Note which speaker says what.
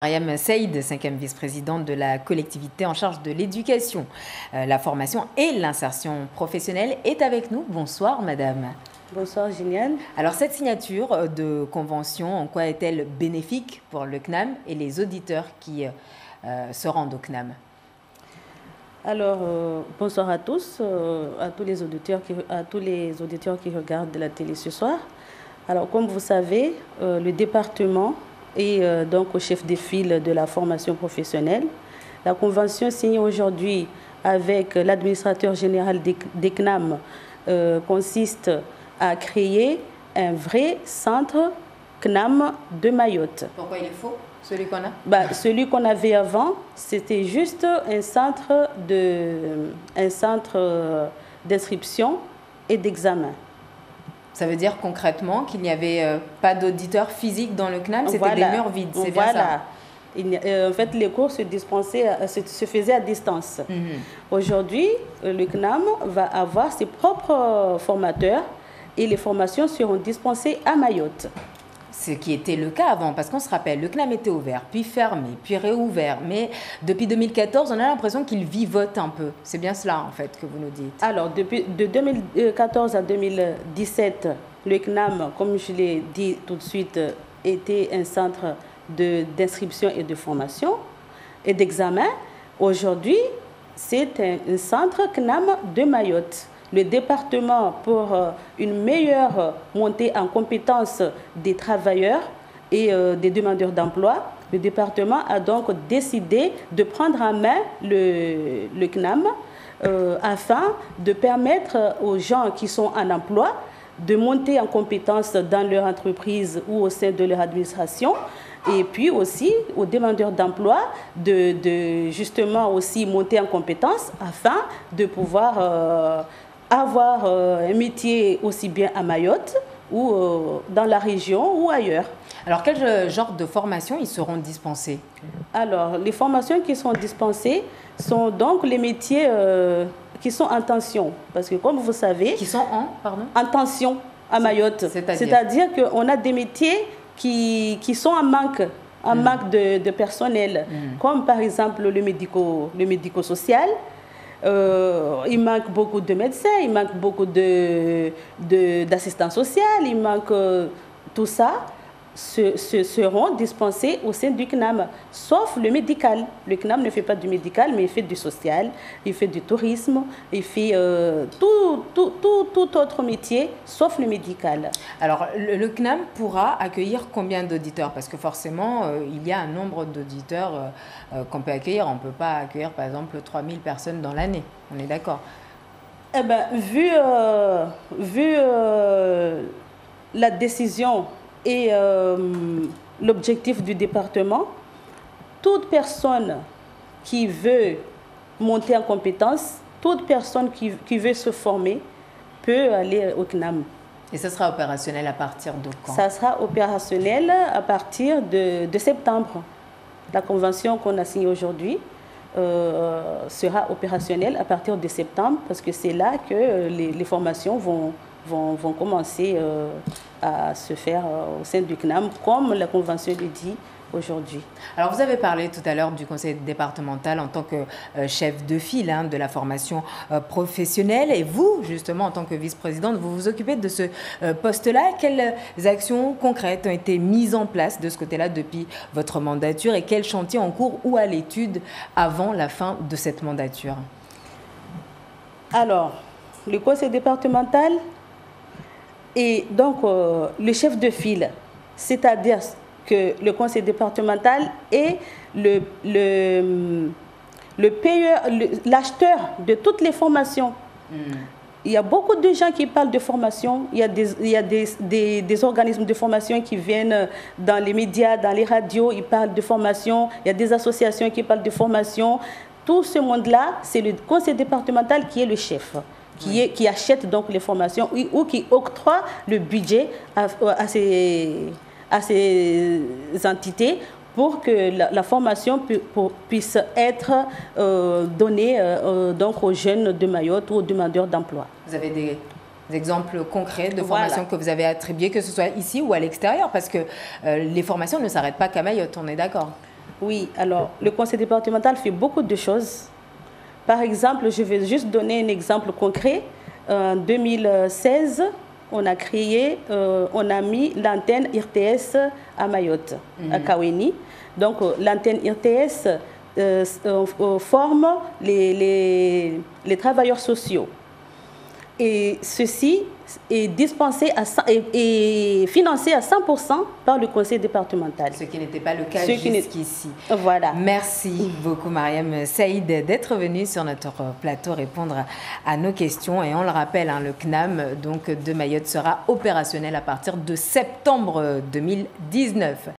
Speaker 1: Mariam Saïd, 5e vice-présidente de la collectivité en charge de l'éducation, la formation et l'insertion professionnelle, est avec nous. Bonsoir, madame.
Speaker 2: Bonsoir, Juliane.
Speaker 1: Alors, cette signature de convention, en quoi est-elle bénéfique pour le CNAM et les auditeurs qui se rendent au CNAM?
Speaker 2: Alors, bonsoir à tous, à tous les auditeurs qui regardent la télé ce soir. Alors, comme vous savez, le département est donc au chef de file de la formation professionnelle. La convention signée aujourd'hui avec l'administrateur général des CNAM consiste à créer un vrai centre CNAM de Mayotte.
Speaker 1: Pourquoi il est faux, celui qu'on a?
Speaker 2: Celui qu'on avait avant, c'était juste un centre d'inscription et d'examen. Ça
Speaker 1: veut dire concrètement qu'il n'y avait pas d'auditeurs physiques dans le CNAM, c'était des murs vides, c'est bien ça?
Speaker 2: En fait, les cours se faisaient à distance. Aujourd'hui, le CNAM va avoir ses propres formateurs et les formations seront dispensées à Mayotte.
Speaker 1: Ce qui était le cas avant, parce qu'on se rappelle, le CNAM était ouvert, puis fermé, puis réouvert. Mais depuis 2014, on a l'impression qu'il vivote un peu. C'est bien cela, en fait, que vous nous dites.
Speaker 2: Alors, de 2014 à 2017, le CNAM, comme je l'ai dit tout de suite, était un centre d'inscription et de formation et d'examen. Aujourd'hui, c'est un centre CNAM de Mayotte. Le département, pour une meilleure montée en compétences des travailleurs et des demandeurs d'emploi, le département a donc décidé de prendre en main le CNAM afin de permettre aux gens qui sont en emploi de monter en compétences dans leur entreprise ou au sein de leur administration, et puis aussi aux demandeurs d'emploi de justement aussi monter en compétences afin de pouvoir avoir un métier aussi bien à Mayotte ou dans la région ou ailleurs.
Speaker 1: Alors, quel genre de formation ils seront dispensés?
Speaker 2: Alors, les formations qui sont dispensées sont donc les métiers qui sont en tension. Parce que comme vous savez...
Speaker 1: Qui sont
Speaker 2: en tension à Mayotte. C'est-à-dire qu'on a des métiers qui sont en manque de personnel. Comme par exemple le médico-social. Il manque beaucoup de médecins, il manque beaucoup d'assistants sociaux, il manque tout ça seront dispensés au sein du CNAM, sauf le médical. Le CNAM ne fait pas du médical, mais il fait du social, il fait du tourisme, il fait tout autre métier, sauf le médical.
Speaker 1: Alors, le CNAM pourra accueillir combien d'auditeurs? Parce que forcément, il y a un nombre d'auditeurs qu'on peut accueillir. On ne peut pas accueillir, par exemple, 3000 personnes dans l'année. On est d'accord?
Speaker 2: Eh bien, vu la décision et l'objectif du département, toute personne qui veut monter en compétence, toute personne qui veut se former peut aller au CNAM.
Speaker 1: Et ça sera opérationnel à partir de quand?
Speaker 2: Ça sera opérationnel à partir de septembre. La convention qu'on a signée aujourd'hui sera opérationnelle à partir de septembre parce que c'est là que les formations vont commencer à se faire au sein du CNAM, comme la convention le dit aujourd'hui.
Speaker 1: Alors, vous avez parlé tout à l'heure du conseil départemental en tant que chef de file de la formation professionnelle. Et vous, justement, en tant que vice-présidente, vous vous occupez de ce poste-là. Quelles actions concrètes ont été mises en place de ce côté-là depuis votre mandature et quels chantiers en cours ou à l'étude avant la fin de cette mandature?
Speaker 2: Alors, le conseil départemental et donc le chef de file, c'est-à-dire que le conseil départemental est le payeur, l'acheteur de toutes les formations. Il y a beaucoup de gens qui parlent de formation, il y a des organismes de formation qui viennent dans les médias, dans les radios, ils parlent de formation, il y a des associations qui parlent de formation. Tout ce monde-là, c'est le conseil départemental qui est le chef. Qui achète donc les formations ou qui octroie le budget à ces entités pour que la formation puisse être donnée donc aux jeunes de Mayotte ou aux demandeurs d'emploi.
Speaker 1: Vous avez des exemples concrets de formations que vous avez attribuées, que ce soit ici ou à l'extérieur, parce que les formations ne s'arrêtent pas qu'à Mayotte, on est d'accord?
Speaker 2: Oui, alors le conseil départemental fait beaucoup de choses. Par exemple, je vais juste donner un exemple concret. En 2016, on a mis l'antenne RTS à Mayotte, à Kaweni. Donc l'antenne RTS forme les travailleurs sociaux. Et ceci est financé à 100% par le conseil départemental.
Speaker 1: Ce qui n'était pas le cas jusqu'ici.
Speaker 2: Voilà.
Speaker 1: Merci beaucoup Mariam Saïd d'être venue sur notre plateau répondre à nos questions. Et on le rappelle, le CNAM donc, de Mayotte sera opérationnel à partir de septembre 2019.